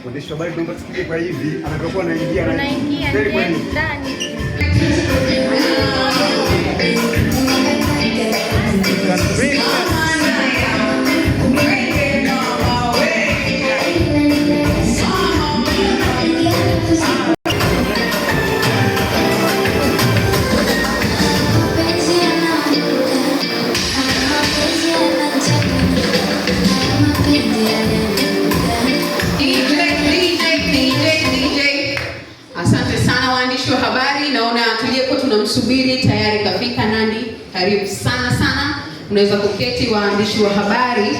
Waandishi wa habari tunaomba tusikie kwa hivi anavyokuwa anaingia ndani. Asante sana waandishi wa habari, naona tuliyekuwa tunamsubiri tayari kafika. Nandi, karibu sana sana, unaweza kuketi. Waandishi wa habari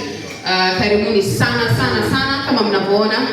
karibuni sana sana sana, kama mnavyoona.